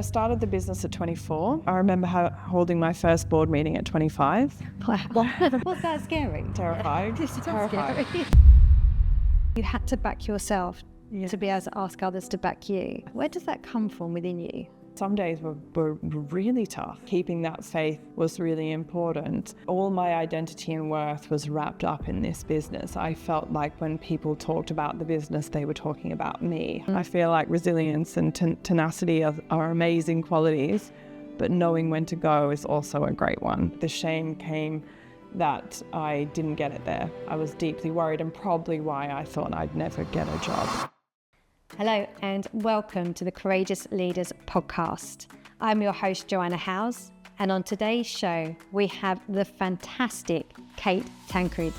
I started the business at 24. I remember holding my first board meeting at 25. Wow. Was that scary? Terrified. Terrified. You had to back yourself to be able to ask others to back you. Where does that come from within you? Some days were really tough. Keeping that faith was really important. All my identity and worth was wrapped up in this business. I felt like when people talked about the business, they were talking about me. I feel like resilience and tenacity are amazing qualities, but knowing when to go is also a great one. The shame came that I didn't get it there. I was deeply worried, and probably why I thought I'd never get a job. Hello and welcome to the Courageous Leaders podcast. I'm your host, Joanna Howes, and on today's show, we have the fantastic Kate Tancred.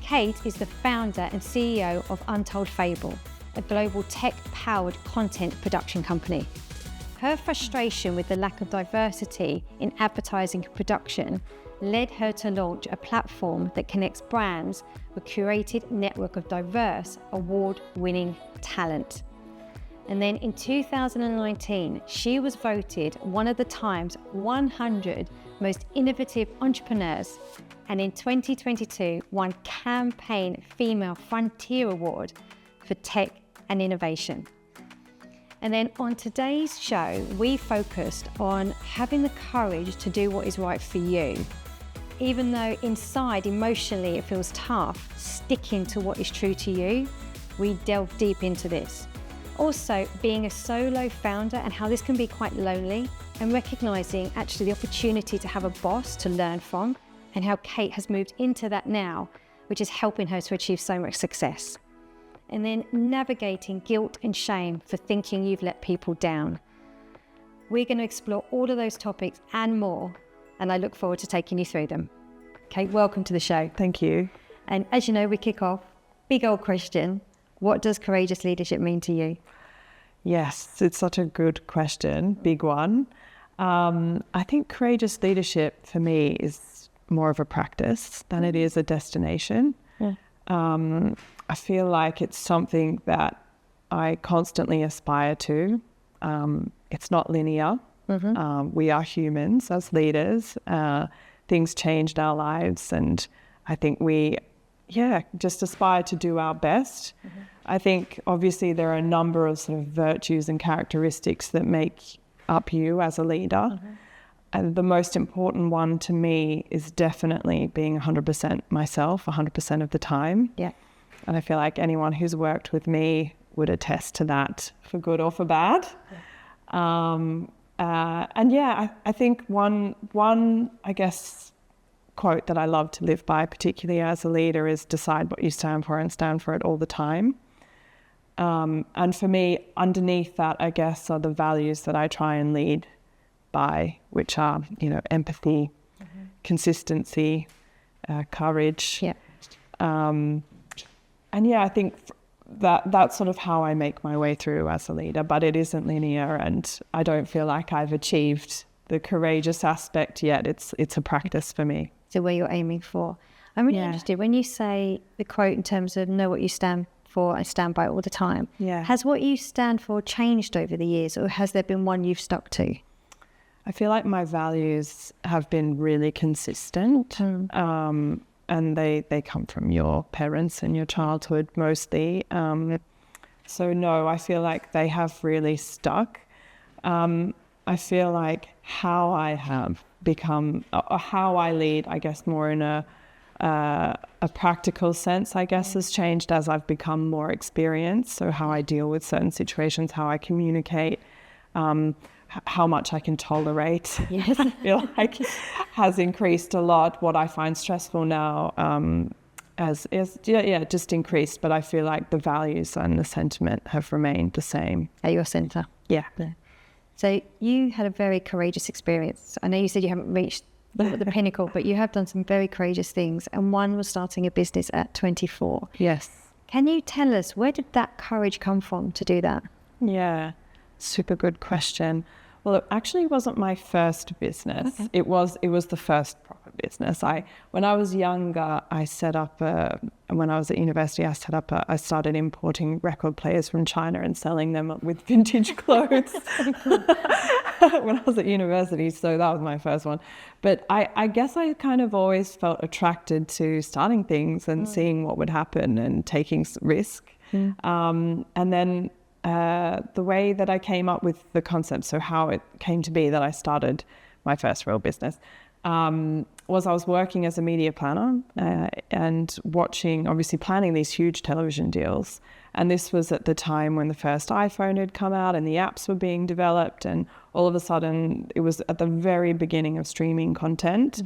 Kate is the founder and CEO of Untold Fable, a global tech-powered content production company. Her frustration with the lack of diversity in advertising and production led her to launch a platform that connects brands with a curated network of diverse, award-winning talent. And then in 2019, she was voted one of the Times 100 most innovative entrepreneurs, and in 2022 won Campaign Female Frontier Award for tech and innovation. And then on today's show, we focused on having the courage to do what is right for you. Even though inside, emotionally, it feels tough, sticking to what is true to you, we delve deep into this. Also, being a solo founder and how this can be quite lonely, and recognizing actually the opportunity to have a boss to learn from, and how Kate has moved into that now, which is helping her to achieve so much success. And then navigating guilt and shame for thinking you've let people down. We're going to explore all of those topics and more, and I look forward to taking you through them. Kate, welcome to the show. Thank you. And as you know, we kick off, big old question. What does courageous leadership mean to you? Yes, it's such a good question, big one. I think courageous leadership for me is more of a practice than it is a destination. Yeah. I feel like it's something that I constantly aspire to. It's not linear. We are humans as leaders. Things change in our lives, and I think we just aspire to do our best. I think obviously there are a number of sort of virtues and characteristics that make up you as a leader. And the most important one to me is definitely being 100% myself, 100% of the time. Yeah. And I feel like anyone who's worked with me would attest to that, for good or for bad. I think one, I guess, quote that I love to live by, particularly as a leader, is decide what you stand for and stand for it all the time. And for me, underneath that, I guess, are the values that I try and lead by, which are, empathy, consistency, courage. Yeah. I think that's sort of how I make my way through as a leader, but it isn't linear, and I don't feel like I've achieved the courageous aspect yet. It's a practice for me. So where you're aiming for. I'm really interested when you say the quote in terms of know what you stand for and stand by all the time. Yeah. Has what you stand for changed over the years, or has there been one you've stuck to? I feel like my values have been really consistent. And they come from your parents and your childhood mostly. So no, I feel like they have really stuck. I feel like how I have become, or how I lead, I guess more in a practical sense, I guess, has changed as I've become more experienced. So how I deal with certain situations, how I communicate, how much I can tolerate, Yes. I feel like has increased a lot. What I find stressful now just increased, but I feel like the values and the sentiment have remained the same. At your centre? Yeah. So you had a very courageous experience. I know you said you haven't reached the pinnacle, but you have done some very courageous things, and one was starting a business at 24. Yes. Can you tell us, where did that courage come from to do that? Yeah, super good question. Well, it actually wasn't my first business. Okay. It was the first proper business. When I was younger, when I was at university, I started importing record players from China and selling them with vintage clothes. when I was at university. So that was my first one. But I guess I kind of always felt attracted to starting things and seeing what would happen and taking risk. And then the way that I came up with the concept, so how it came to be that I started my first real business, was I was working as a media planner and obviously planning these huge television deals. And this was at the time when the first iPhone had come out and the apps were being developed. And all of a sudden, it was at the very beginning of streaming content.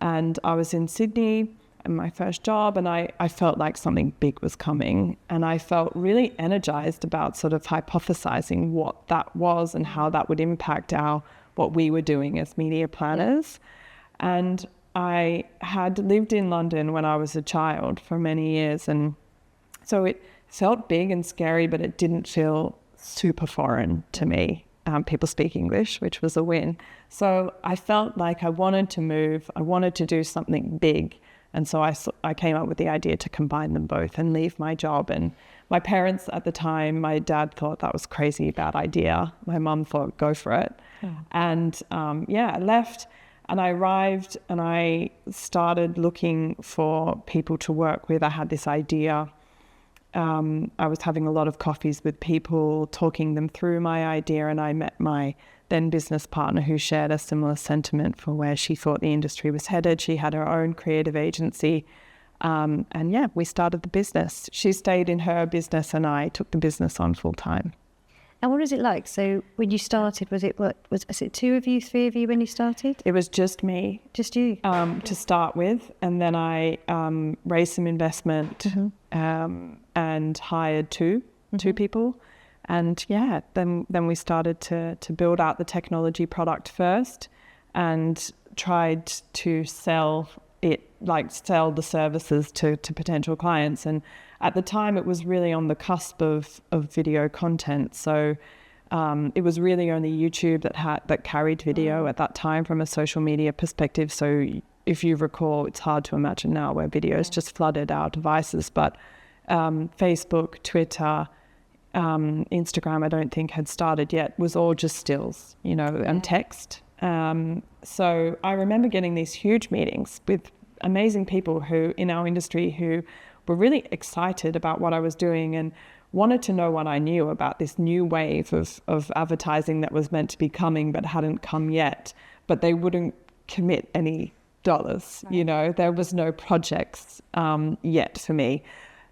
And I was in Sydney in my first job, and I felt like something big was coming. And I felt really energized about sort of hypothesizing what that was and how that would impact what we were doing as media planners. And I had lived in London when I was a child for many years. And so it felt big and scary, but it didn't feel super foreign to me. People speak English, which was a win. So I felt like I wanted to move. I wanted to do something big. And so I came up with the idea to combine them both and leave my job. And my parents at the time, my dad thought that was crazy, bad idea. My mum thought, go for it. And I left and I arrived and I started looking for people to work with. I had this idea. I was having a lot of coffees with people, talking them through my idea, and I met my then business partner who shared a similar sentiment for where she thought the industry was headed. She had her own creative agency, we started the business. She stayed in her business and I took the business on full time. And what was it like? So when you started, was it 2 of you, 3 of you when you started? It was just me. Just you? To start with. And then I raised some investment and hired two people. And then we started to build out the technology product first and tried to sell the services to potential clients. And at the time, it was really on the cusp of video content. So it was really only YouTube that carried video at that time from a social media perspective. So if you recall, it's hard to imagine now where videos just flooded our devices. But Facebook, Twitter, Instagram, I don't think had started yet, was all just stills, and text. So I remember getting these huge meetings with amazing people who in our industry who were really excited about what I was doing and wanted to know what I knew about this new wave of advertising that was meant to be coming but hadn't come yet. But they wouldn't commit any dollars, There was no projects yet for me.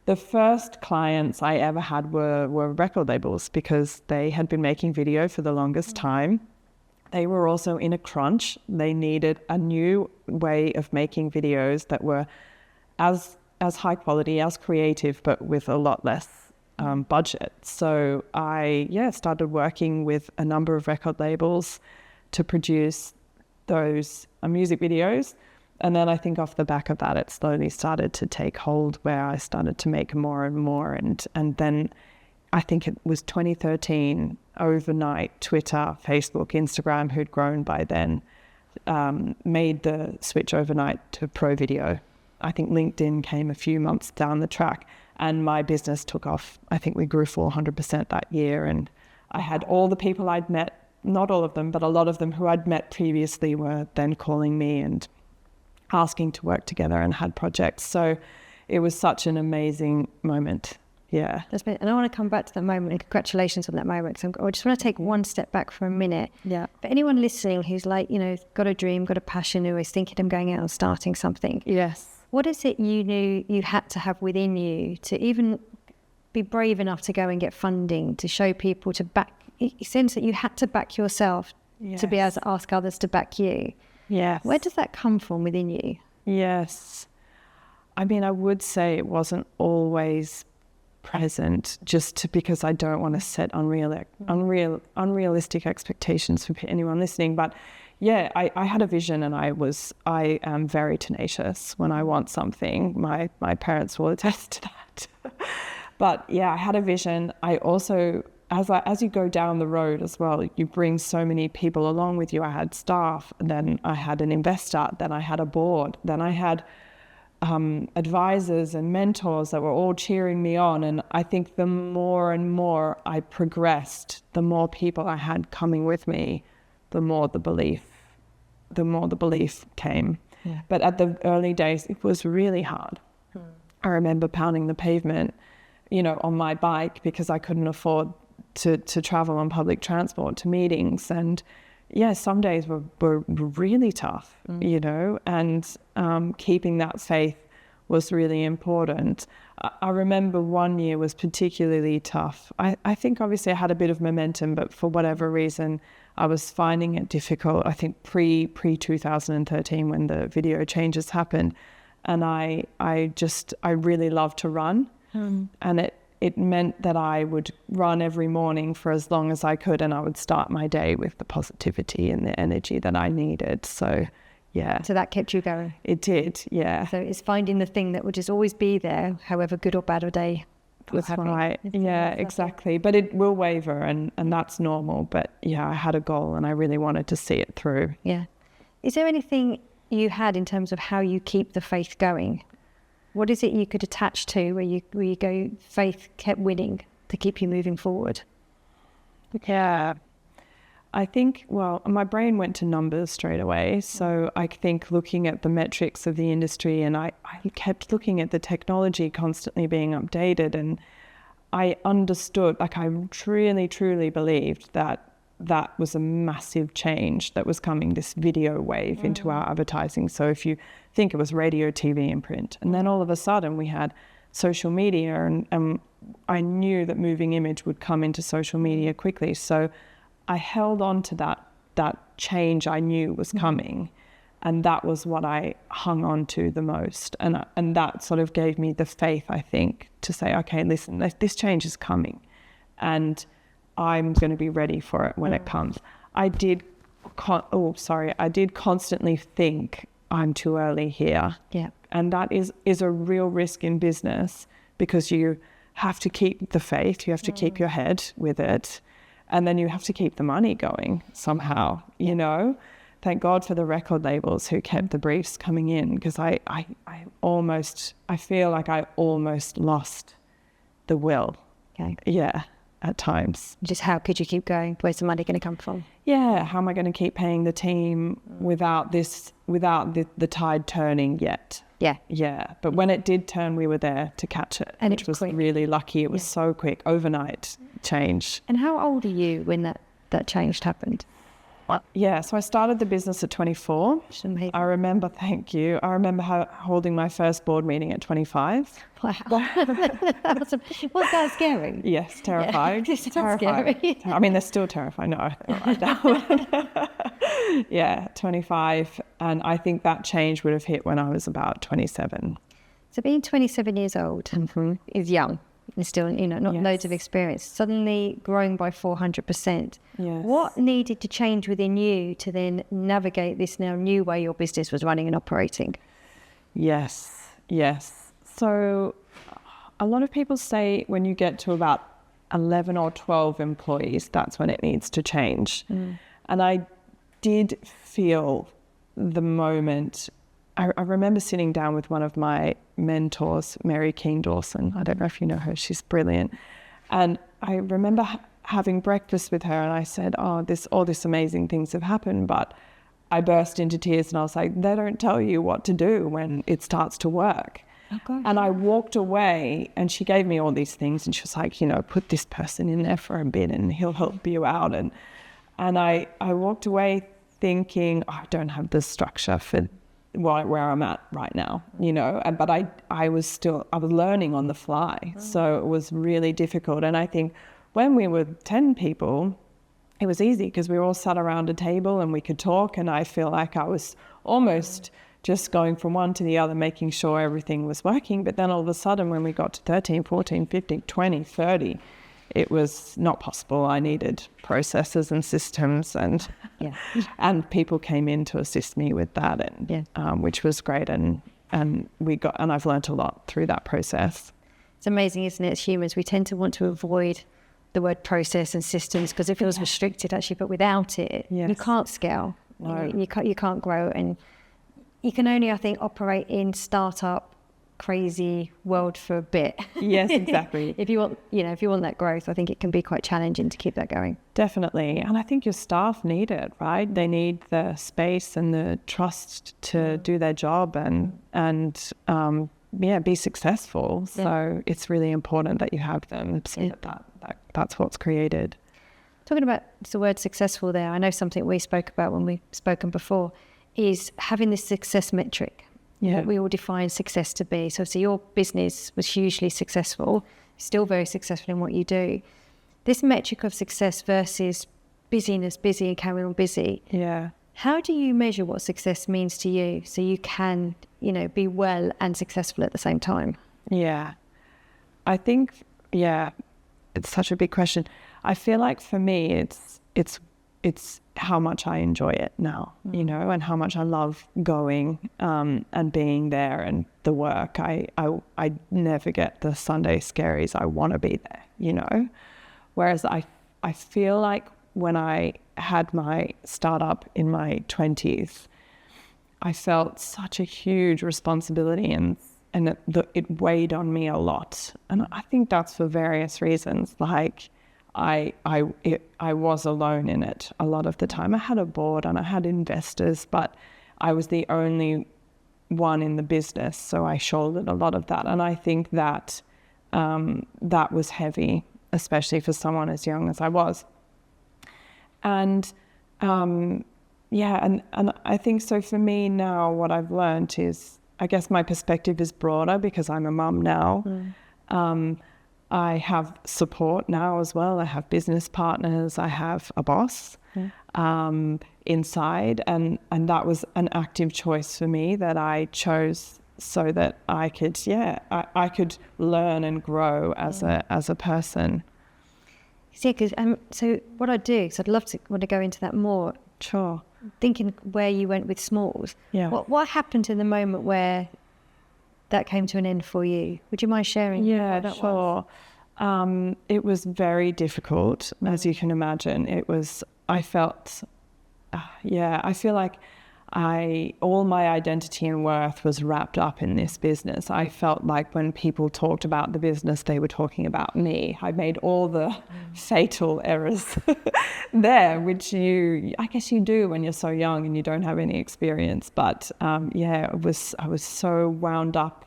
The first clients I ever had were record labels because they had been making video for the longest time. They were also in a crunch. They needed a new way of making videos that were as high quality, as creative, but with a lot less budget. So I started working with a number of record labels to produce those music videos. And then I think off the back of that, it slowly started to take hold where I started to make more and more. And then I think it was 2013, overnight, Twitter, Facebook, Instagram, who'd grown by then, made the switch overnight to pro video. I think LinkedIn came a few months down the track and my business took off. I think we grew 400% that year. And I had all the people I'd met, not all of them, but a lot of them who I'd met previously were then calling me and asking to work together and had projects. So it was such an amazing moment. Yeah. And I want to come back to that moment and congratulations on that moment. So I just want to take one step back for a minute. Yeah. For anyone listening who's like, got a dream, got a passion, who is thinking of going out and starting something. Yes. What is it you knew you had to have within you to even be brave enough to go and get funding, to show people, to back, it sense that you had to back yourself to be able to ask others to back you. Yes. Where does that come from within you? Yes. I mean, I would say it wasn't always present because I don't want to set unrealistic expectations for anyone listening. But yeah, I had a vision and I am very tenacious when I want something. My parents will attest to that. But yeah, I had a vision. I also, as you go down the road as well, you bring so many people along with you. I had staff, then I had an investor, then I had a board, then I had advisors and mentors that were all cheering me on. And I think the more and more I progressed, the more people I had coming with me, the more the belief came. Yeah. But at the early days, it was really hard. I remember pounding the pavement, on my bike because I couldn't afford to travel on public transport to meetings. And yeah, some days were really tough, and keeping that faith was really important. I remember one year was particularly tough. I think obviously I had a bit of momentum, but for whatever reason, I was finding it difficult. I think pre 2013 when the video changes happened, and I really loved to run, and it meant that I would run every morning for as long as I could, and I would start my day with the positivity and the energy that I needed. So, yeah. So that kept you going? It did, yeah. So it's finding the thing that would just always be there, however good or bad a day was having. Right, yeah, exactly. But it will waver, and that's normal. But yeah, I had a goal and I really wanted to see it through. Yeah. Is there anything you had in terms of how you keep the faith going? What is it you could attach to where you go, faith kept winning to keep you moving forward? Yeah, I think, my brain went to numbers straight away. So I think looking at the metrics of the industry, and I kept looking at the technology constantly being updated, and I understood, I truly, truly believed that was a massive change that was coming, this video wave into our advertising. So if you think it was radio, TV and print, and then all of a sudden we had social media, and I knew that moving image would come into social media quickly. So I held on to that change I knew was coming, and that was what I hung on to the most. And that sort of gave me the faith, I think, to say, okay, listen, this change is coming, and I'm going to be ready for it when it comes. I did constantly think I'm too early here. Yeah. And that is a real risk in business, because you have to keep the faith, you have to keep your head with it, and then you have to keep the money going somehow, Thank God for the record labels who kept the briefs coming in, because I feel like I almost lost the will. Okay. Yeah. At times. Just how could you keep going? Where's the money going to come from? Yeah, how am I going to keep paying the team without the tide turning yet? Yeah. Yeah, but when it did turn, we were there to catch it, and which it was was quick. really lucky. It was so quick, overnight change. And how old are you when that change happened? Yeah, so I started the business at 24. I remember, thank you. I remember holding my first board meeting at 25. Wow. Was that scary? Yes, terrifying. Yeah, terrifying. Scary. I mean, they're still terrifying. No, right now. Yeah, 25. And I think that change would have hit when I was about 27. So being 27 years old is young. And still, not Yes. loads of experience. Suddenly growing by 400%. Yes. What needed to change within you to then navigate this now new way your business was running and operating? Yes. So a lot of people say when you get to about 11 or 12 employees, that's when it needs to change. And I did feel the moment. I remember sitting down with one of my mentors, Mary King Dawson. I don't know if you know her, she's brilliant. And I remember having breakfast with her, and I said, all this amazing things have happened, but I burst into tears and I was like, they don't tell you what to do when it starts to work. Oh, gosh. And I walked away, and she gave me all these things, and she was like, put this person in there for a bit and he'll help you out. And I walked away thinking, I don't have the structure for where I'm at right now, but I was learning on the fly. So it was really difficult. And I think when we were 10 people, it was easy because we were all sat around a table and we could talk. And I feel like I was almost just going from one to the other, making sure everything was working. But then all of a sudden, when we got to 13, 14, 15, 20, 30, it was not possible. I needed processes and systems, and people came in to assist me with that, and which was great. And I've learned a lot through that process. It's amazing, isn't it? As humans, we tend to want to avoid the word process and systems because it feels restricted, actually. But without it, you can't scale. No, you can't grow, and you can only, I think, operate in startup crazy world for a bit. Yes, exactly. If you want that growth, I think it can be quite challenging to keep that going. Definitely. And I think your staff need it, right? They need the space and the trust to do their job and be successful. Yeah. So it's really important that you have them so that's what's created. Talking about the word successful there, I know something we spoke about when we've spoken before is having this success metric. Yeah. What we all define success to be. So your business was hugely successful, still very successful in what you do. This metric of success versus busy and carrying on busy. Yeah. How do you measure what success means to you so you can, be well and successful at the same time? Yeah. I think, it's such a big question. I feel like for me, it's how much I enjoy it now, and how much I love going and being there and the work. I never get the Sunday scaries. I want to be there, Whereas I feel like when I had my startup in my 20s, I felt such a huge responsibility and it weighed on me a lot. And I think that's for various reasons. Like I was alone in it a lot of the time. I had a board and I had investors, but I was the only one in the business. So I shouldered a lot of that. And I think that that was heavy, especially for someone as young as I was. And and I think so for me now, what I've learned is, I guess my perspective is broader because I'm a mum now. I have support now as well. I have business partners. I have a boss inside. And that was an active choice for me that I chose so that I could, I could learn and grow as a person. Yeah, because so what I do, because I'd love to want to go into that more. Sure. Thinking where you went with Smalls. Yeah. What happened in the moment where that came to an end for you? Would you mind sharing? Yeah, that sure. It was very difficult, as you can imagine. I feel like all my identity and worth was wrapped up in this business. I felt like when people talked about the business, they were talking about me. I made all the fatal errors there, which I guess you do when you're so young and you don't have any experience. But I was so wound up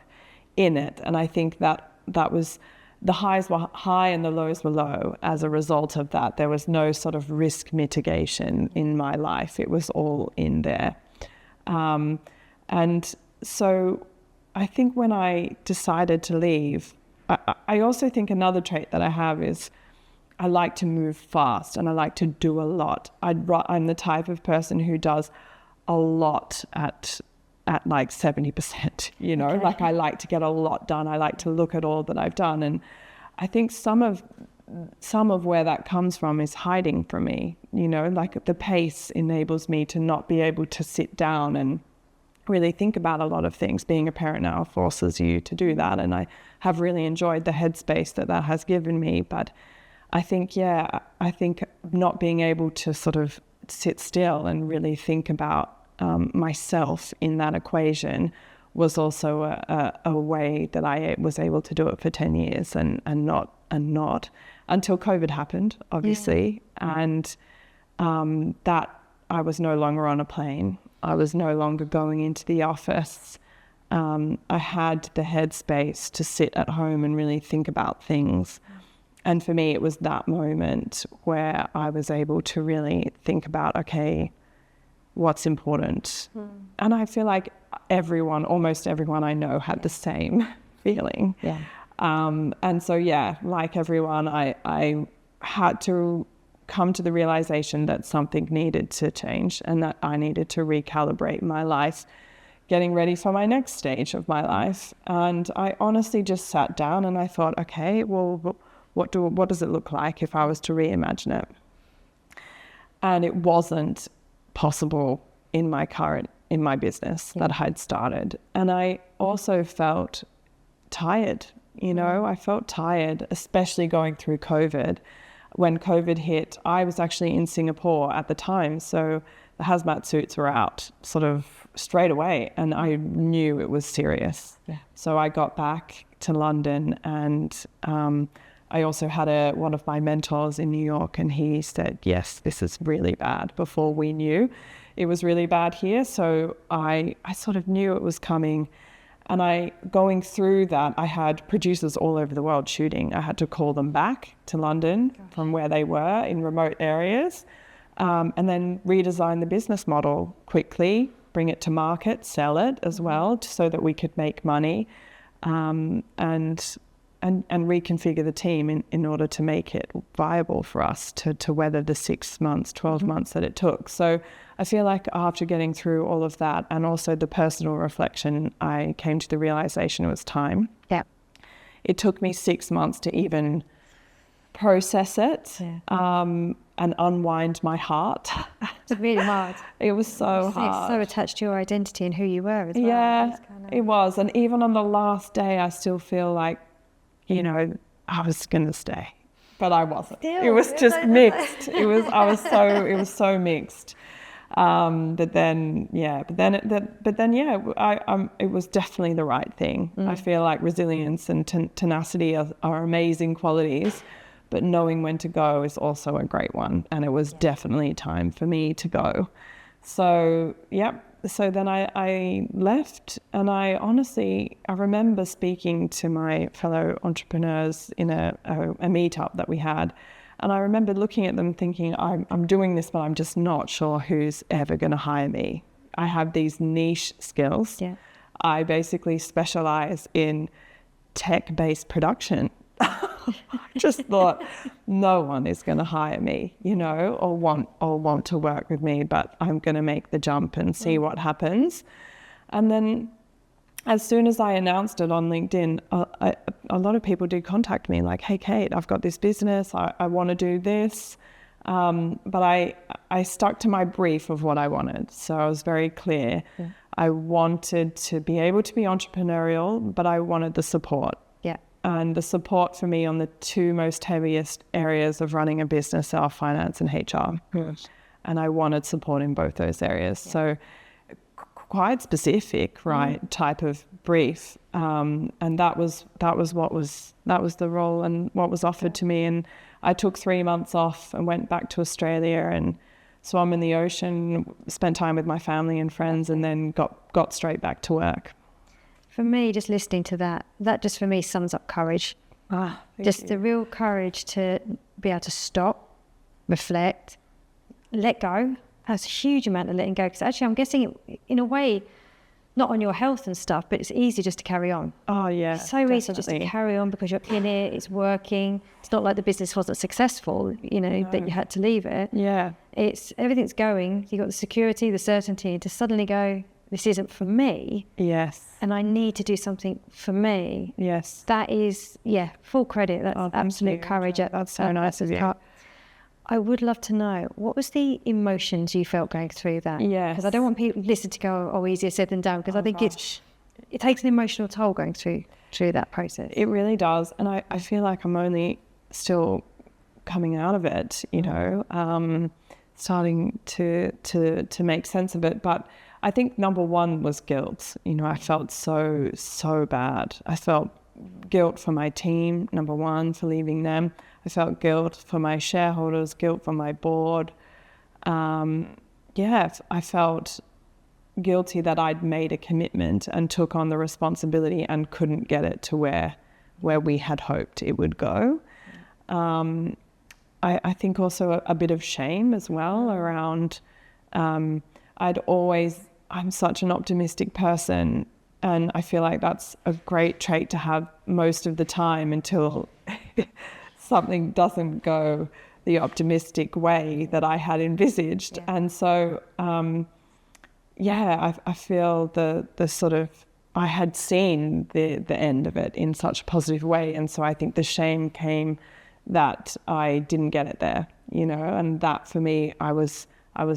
in it. And I think that was, the highs were high and the lows were low as a result of that. There was no sort of risk mitigation in my life. It was all in there. And so I think when I decided to leave, I also think another trait that I have is I like to move fast and I like to do a lot. I'm the type of person who does a lot at like 70%, Okay. Like I like to get a lot done. I like to look at all that I've done. And I think some of where that comes from is hiding from me, like the pace enables me to not be able to sit down and really think about a lot of things. Being a parent now forces you to do that. And I have really enjoyed the headspace that has given me. But I think not being able to sort of sit still and really think about myself in that equation was also a way that I was able to do it for 10 years and not until COVID happened, obviously. Yeah. And that I was no longer on a plane. I was no longer going into the office. I had the headspace to sit at home and really think about things. And for me, it was that moment where I was able to really think about, okay, what's important? And I feel like almost everyone I know had the same feeling. Yeah. And so, like everyone, I had to come to the realization that something needed to change and that I needed to recalibrate my life, getting ready for my next stage of my life. And I honestly just sat down and I thought, okay, well, what does it look like if I was to reimagine it? And it wasn't possible in my business that I'd started. And I also felt tired. I felt tired, especially going through COVID. when COVID hit, I was actually in Singapore at the time. So the hazmat suits were out sort of straight away, and I knew it was serious. Yeah. So I got back to London, and I also had one of my mentors in New York, and he said, yes, this is really bad, before we knew it was really bad here. So I sort of knew it was coming. And going through that, I had producers all over the world shooting. I had to call them back to London from where they were in remote areas, and then redesign the business model quickly, bring it to market, sell it as well, so that we could make money, and reconfigure the team in order to make it viable for us to weather the 6 months, 12 months that it took. So I feel like after getting through all of that, and also the personal reflection, I came to the realization it was time. Yeah. It took me 6 months to even process it, and unwind my heart. It's really hard. It was so hard. It's so attached to your identity and who you were as well. Yeah, it was. And even on the last day, I still feel like, I was going to stay, but I wasn't. It was just mixed. It was so mixed. It was definitely the right thing. I feel like resilience and tenacity are amazing qualities, but knowing when to go is also a great one. And it was definitely time for me to go. So, So then I left, and I remember speaking to my fellow entrepreneurs in a meetup that we had. And I remember looking at them thinking, I'm doing this, but I'm just not sure who's ever going to hire me. I have these niche skills. Yeah. I basically specialize in tech-based production. I just thought no one is going to hire me, or want to work with me, but I'm going to make the jump and see what happens. And then as soon as I announced it on LinkedIn, a lot of people did contact me like, hey, Kate, I've got this business. I want to do this. But I stuck to my brief of what I wanted. So I was very clear. Yeah. I wanted to be able to be entrepreneurial, but I wanted the support. Yeah. And the support for me on the two most heaviest areas of running a business are finance and HR. Yes. And I wanted support in both those areas. Yeah. So quite specific, right, type of brief. And that was the role and what was offered to me. And I took 3 months off and went back to Australia and swam in the ocean, spent time with my family and friends, and then got straight back to work. For me, just listening to that just for me sums up courage. Just the real courage to be able to stop, reflect, let go. That's a huge amount of letting go, because actually I'm guessing it, in a way, not on your health and stuff, but it's easy just to carry on. Oh yeah, it's so easy just to carry on because you're in it, it's working. It's not like the business wasn't successful, that you had to leave it. Yeah. It's everything's going, you got the security, the certainty, and to suddenly go, this isn't for me. Yes. And I need to do something for me. Yes. That is, full credit. That's absolute courage. That's so nice of you. I would love to know, what was the emotions you felt going through that? Yes. Because I don't want people to listen to go, easier said than done, because I think it takes an emotional toll going through that process. It really does. And I feel like I'm only still coming out of it, starting to make sense of it. But I think number one was guilt. I felt so bad. I felt guilt for my team, number one, for leaving them. I felt guilt for my shareholders, guilt for my board. I felt guilty that I'd made a commitment and took on the responsibility and couldn't get it to where we had hoped it would go. I think also a bit of shame as well around, I'm such an optimistic person, and I feel like that's a great trait to have most of the time until something doesn't go the optimistic way that I had envisaged. Yeah. And so, I feel the sort of, I had seen the end of it in such a positive way. And so I think the shame came that I didn't get it there, and that for me, I was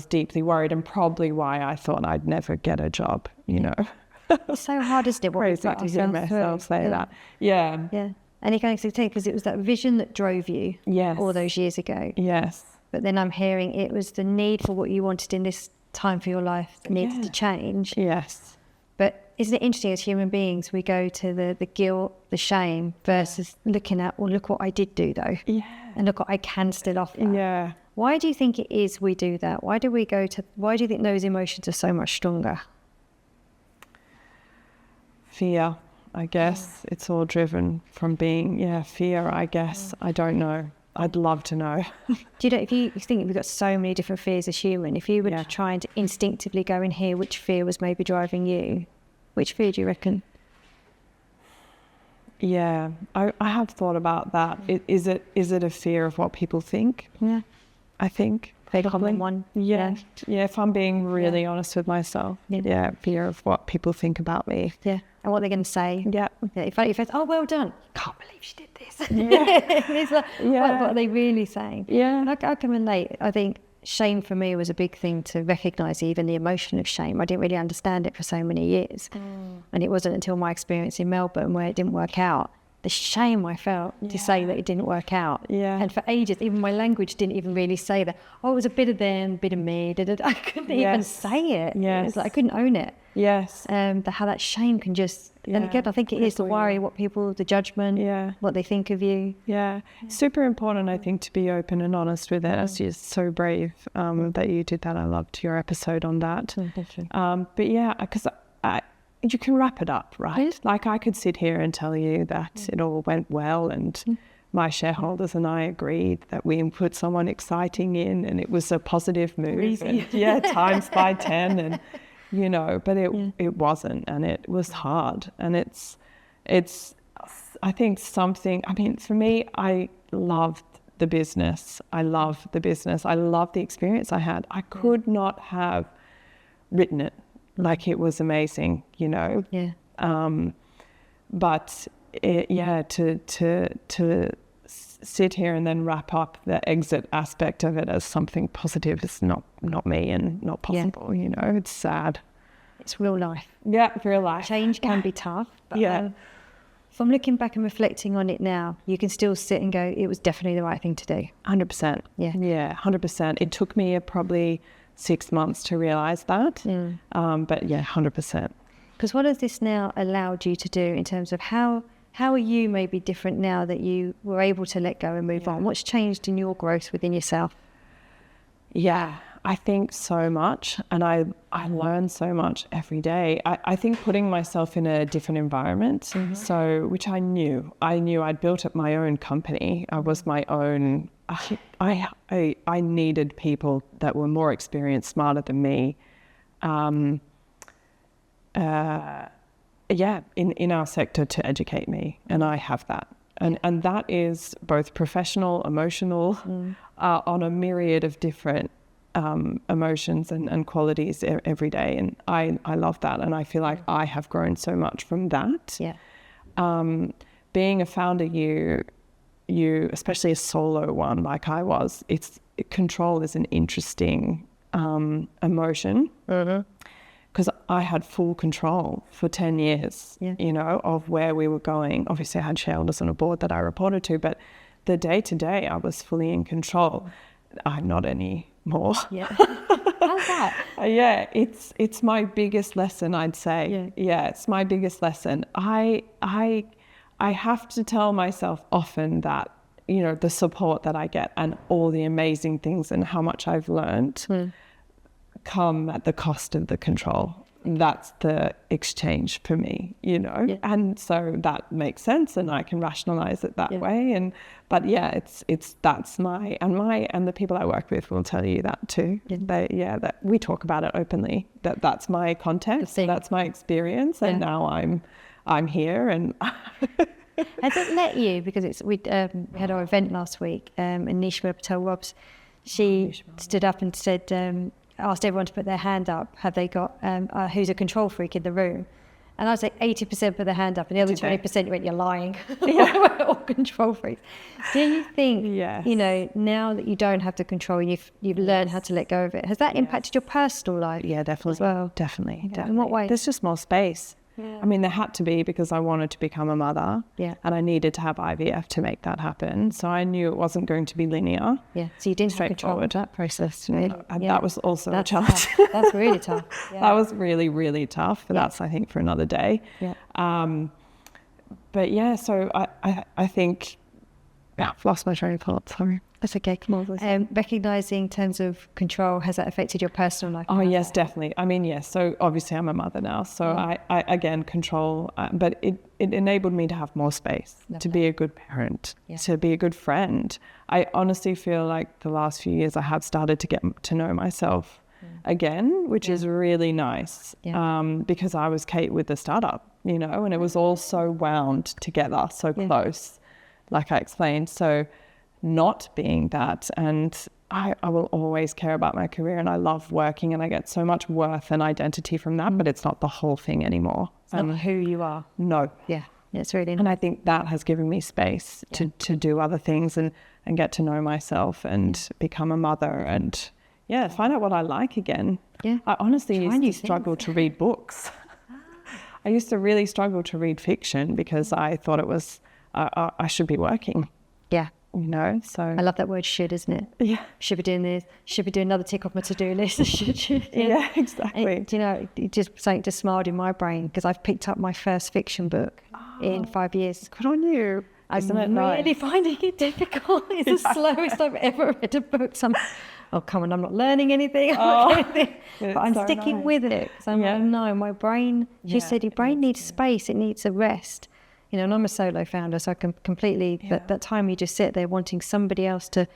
deeply worried, and probably why I thought I'd never get a job, It's so hard, isn't it? Crazy to hear myself say that. Yeah. Yeah. And it kind of because it was that vision that drove you Yes. all those years ago. Yes. But then I'm hearing it was the need for what you wanted in this time for your life that needed to change. Yes. But isn't it interesting, as human beings, we go to the guilt, the shame, versus looking at, well, look what I did do though. Yeah. And look what I can still offer. Yeah. Why do you think it is we do that? Why do you think those emotions are so much stronger? Fear, I guess. It's all driven from being, fear, I guess. I don't know. I'd love to know. Do you know, if you think we've got so many different fears as human, if you were trying to instinctively go in here, which fear was maybe driving you? Which fear do you reckon? Yeah, I have thought about that. Is it a fear of what people think? Yeah. I think. Common one. Yeah, if I'm being really honest with myself. Yeah, fear of what people think about me. Yeah, and what they're going to say. Yeah. If it's, oh, well done. Can't believe she did this. Yeah. It's like, what are they really saying? Yeah. I can relate. I think shame for me was a big thing to recognise, even the emotion of shame. I didn't really understand it for so many years. And it wasn't until my experience in Melbourne where it didn't work out, the shame I felt to say that it didn't work out. Yeah. And for ages, even my language didn't even really say that. Oh, it was a bit of them, a bit of me. I couldn't even say it. Yes. It's like I couldn't own it. Yes. How that shame can just, and again, I think it is the worry, what people, the judgment, what they think of you. Yeah. Super important, I think, to be open and honest with it. It's just so brave that you did that. I loved your episode on that. Thank you. But yeah, because you can wrap it up, right? Yes. Like I could sit here and tell you that it all went well and my shareholders and I agreed that we put someone exciting in and it was a positive move. And, times by 10 and, but it wasn't, and it was hard. And it's, I think for me, I loved the business. I love the business. I love the experience I had. I could not have written it. Like it was amazing, Yeah. But to sit here and then wrap up the exit aspect of it as something positive is not me and not possible. It's sad. It's real life. Yeah, real life. Change can be tough. But, if I'm looking back and reflecting on it now, you can still sit and go, it was definitely the right thing to do. 100%. Yeah, 100%. It took me probably 6 months to realise that. But 100%. Because what has this now allowed you to do in terms of how are you maybe different now that you were able to let go and move on? What's changed in your growth within yourself? Yeah, I think so much, and I learn so much every day. I think putting myself in a different environment, which I knew I'd built up my own company. I was my own. I needed people that were more experienced, smarter than me. In our sector to educate me, and I have that. And that is both professional, emotional, on a myriad of different emotions and qualities every day. And I love that. And I feel like I have grown so much from that. Yeah. Being a founder, you, especially a solo one like I was, control is an interesting emotion. Because I had full control for 10 years, of where we were going. Obviously, I had shareholders on a board that I reported to, but the day-to-day, I was fully in control. I'm not anymore. Yeah. How's that? It's my biggest lesson, I'd say. Yeah, it's my biggest lesson. I have to tell myself often that, the support that I get and all the amazing things and how much I've learned come at the cost of the control. That's the exchange for me, and so that makes sense, and I can rationalize it that way. That's and the people I work with will tell you that too. That we talk about it openly. That's my context, that's my experience, and now I'm here. And has it let you? Because we had our event last week, and Nishma Patel-Robbs, she stood up and said. Asked everyone to put their hand up. Have they got who's a control freak in the room? And I'd say 80% put their hand up, and the other 20% went, "You're lying." We're all control freaks. Do you think, now that you don't have to control, you've learned how to let go of it? Has that impacted your personal life? Yeah, definitely. As well, definitely. In what way? There's just more space. Yeah. I mean, there had to be because I wanted to become a mother. Yeah. And I needed to have IVF to make that happen. So I knew it wasn't going to be linear. Yeah. So you didn't have control of that process, really. And Yeah. that was also That's a challenge. tough. That's really tough. Yeah. That was really, really tough. But that's, I think, for another day. Yeah. But yeah, so I think, I've lost my train of thought, sorry. That's okay. Recognizing in terms of control, has that affected your personal life? Oh, yes, definitely. I mean, yes. So obviously I'm a mother now. So I again, control, but it enabled me to have more space, to be a good parent, to be a good friend. I honestly feel like the last few years I have started to get to know myself again, which is really nice, because I was Kate with the startup, you know, and it was all so wound together, so close, like I explained. So not being that, and I will always care about my career, and I love working, and I get so much worth and identity from that, but it's not the whole thing anymore. It's not who you are. No. Yeah, it's really nice. And I think that has given me space to do other things and get to know myself and become a mother and find out what I like again. Yeah. I honestly used to struggle to read books. I used to really struggle to read fiction because I thought it was, I should be working. Yeah. You know, so I love that word "should," isn't it? Yeah. Should be doing this. Should be doing another tick off my to-do list. Yeah, exactly. And, you know, it just something just smiled in my brain because I've picked up my first fiction book in 5 years. Good on you. Isn't it nice? Really finding it difficult. It's the slowest I've ever read a book. So oh, come on, I'm not learning anything. But I'm sticking with it. So I'm like, no, my brain, she said, your brain needs space. It needs a rest. You know, and I'm a solo founder, so I can completely, that time you just sit there wanting somebody else to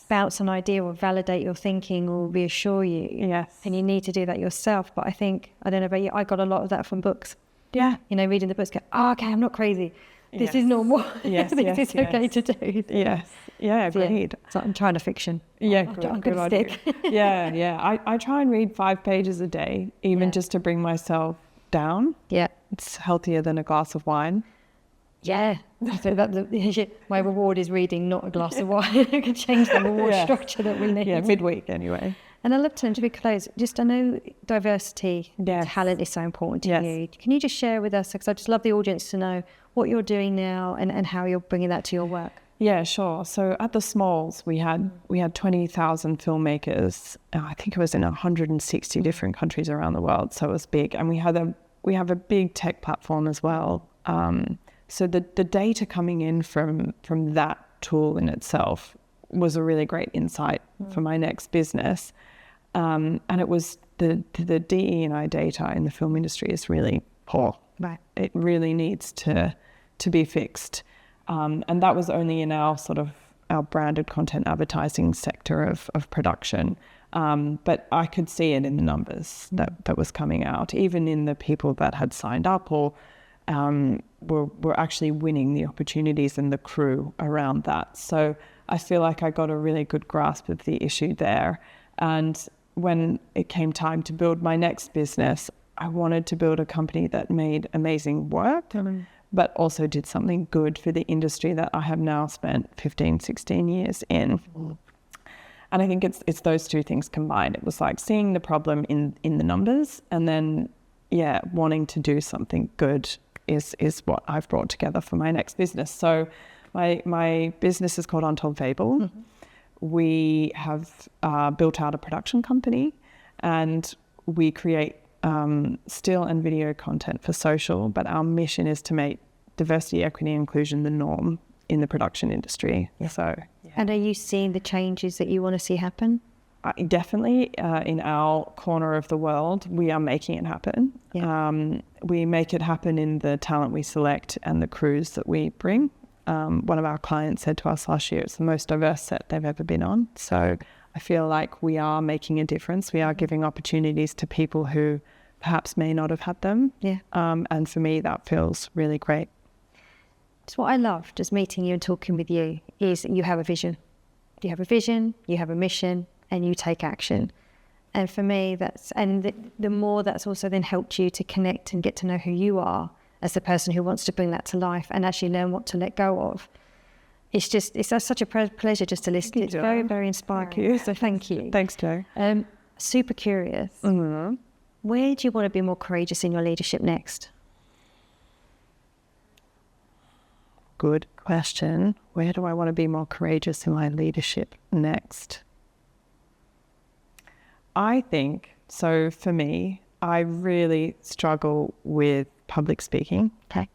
bounce an idea or validate your thinking or reassure you. Yes. And you need to do that yourself. But I think, I don't know about you, I got a lot of that from books. Yeah. You know, reading the books, go, oh, okay, I'm not crazy. This is normal. Yes, this is okay to do. Yes. Yeah, agreed. So I'm trying to fiction. Yeah, I'm going to stick. Yeah. I try and read 5 pages a day, even just to bring myself down. Yeah. It's healthier than a glass of wine. Yeah. So my reward is reading, not a glass of wine. I can change the reward structure that we need. Yeah, midweek anyway. And I love to be close. Just, I know diversity, talent is so important to you. Can you just share with us, because I just love the audience to know what you're doing now and how you're bringing that to your work. Yeah, sure. So at the Smalls, we had 20,000 filmmakers. I think it was in 160 different countries around the world. So it was big, and we have a big tech platform as well. So the data coming in from that tool in itself was a really great insight for my next business. And it was the DE&I data in the film industry is really poor. Right. It really needs to be fixed. And that was only in our branded content advertising sector of production. But I could see it in the numbers that was coming out, even in the people that had signed up or were actually winning the opportunities and the crew around that. So I feel like I got a really good grasp of the issue there. And when it came time to build my next business, I wanted to build a company that made amazing work, but also did something good for the industry that I have now spent 15, 16 years in. And I think it's those two things combined. It was like seeing the problem in the numbers, and then, wanting to do something good is what I've brought together for my next business. So my business is called Untold Fable. Mm-hmm. We have built out a production company, and we create still and video content for social, but our mission is to make diversity, equity, and inclusion the norm in the production industry. Yeah. So, And are you seeing the changes that you want to see happen? Definitely. In our corner of the world, we are making it happen. Yeah. We make it happen in the talent we select and the crews that we bring. One of our clients said to us last year, it's the most diverse set they've ever been on. So I feel like we are making a difference. We are giving opportunities to people who perhaps may not have had them. Yeah. And for me, that feels really great. It's what I love, just meeting you and talking with you, is that you have a vision. You have a vision, you have a mission, and you take action. And for me, the more that's also then helped you to connect and get to know who you are as the person who wants to bring that to life and actually learn what to let go of. It's such a pleasure just to listen. It's very, very inspiring. So thank you. Thanks, Jo. Super curious. Mm-hmm. Where do you want to be more courageous in your leadership next? good question. Where do I want to be more courageous in my leadership next? I think, so for me, I really struggle with public speaking. Okay.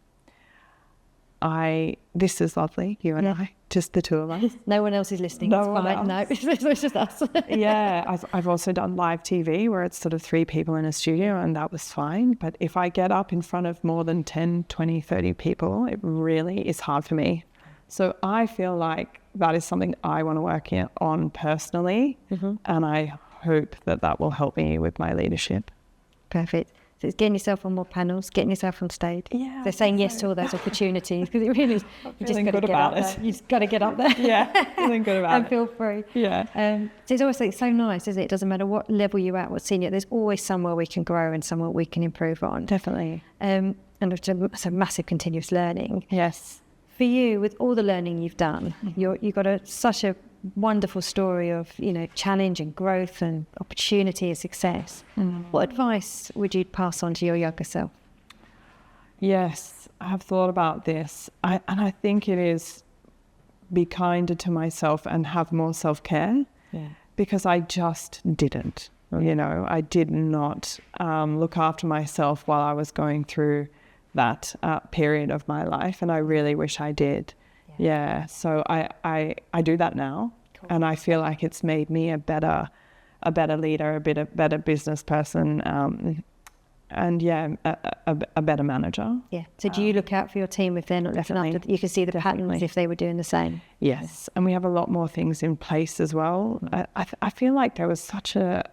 This is lovely, you and I, just the two of us. No one else is listening. No It's one fine. else. No, it's just us. Yeah, I've also done live TV where it's sort of 3 people in a studio, and that was fine. But if I get up in front of more than 10, 20, 30 people, it really is hard for me. So I feel like that is something I want to work on personally, and I hope that will help me with my leadership. Perfect. So it's getting yourself on more panels, getting yourself on stage. Yeah. So saying yes to all those opportunities, because it really is. You just got to get up there. You just got to get up there. Yeah, feeling good about and it. feel free. Yeah. So it's always like so nice, isn't it? It doesn't matter what level you're at, what senior. There's always somewhere we can grow and somewhere we can improve on. Definitely. And it's a massive continuous learning. Yes. For you, with all the learning you've done, you've got such a wonderful story of, challenge and growth and opportunity and success. What advice would you pass on to your younger self? Yes, I have thought about this. And I think it is be kinder to myself and have more self-care, because I just didn't. I did not look after myself while I was going through that period of my life, and I really wish I did. Yeah, so I do that now, and I feel like it's made me a better leader, a better business person, and a better manager. Yeah. So do you look out for your team if they're not looking after? You can see the patterns if they were doing the same. Yes, and we have a lot more things in place as well. I feel like there was such a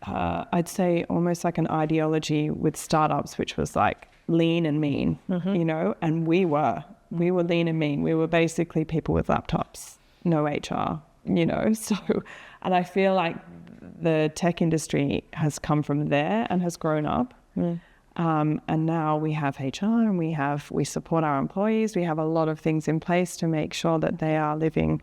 I'd say almost like an ideology with startups, which was like lean and mean, and we were lean and mean. We were basically people with laptops, no HR, so, and I feel like the tech industry has come from there and has grown up. And now we have HR and we support our employees. We have a lot of things in place to make sure that they are living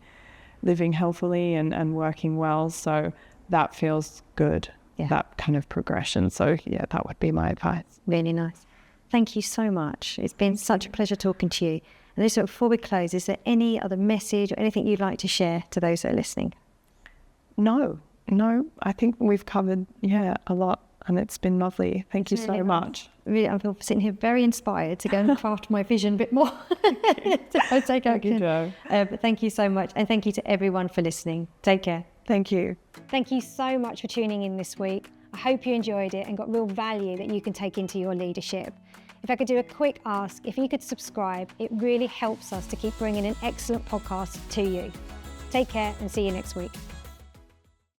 healthily and working well. So that feels good. That kind of progression. So that would be my advice. Really nice. Thank you so much. It's been such a pleasure talking to you. And also, before we close, is there any other message or anything you'd like to share to those that are listening? No, I think we've covered a lot, and it's been lovely. Thank you so much. Really, I'm sitting here very inspired to go and craft my vision a bit more. I'll take action. Thank you, Jo. But thank you so much, and thank you to everyone for listening. Take care. Thank you. Thank you so much for tuning in this week. I hope you enjoyed it and got real value that you can take into your leadership. If I could do a quick ask, if you could subscribe, it really helps us to keep bringing an excellent podcast to you. Take care and see you next week.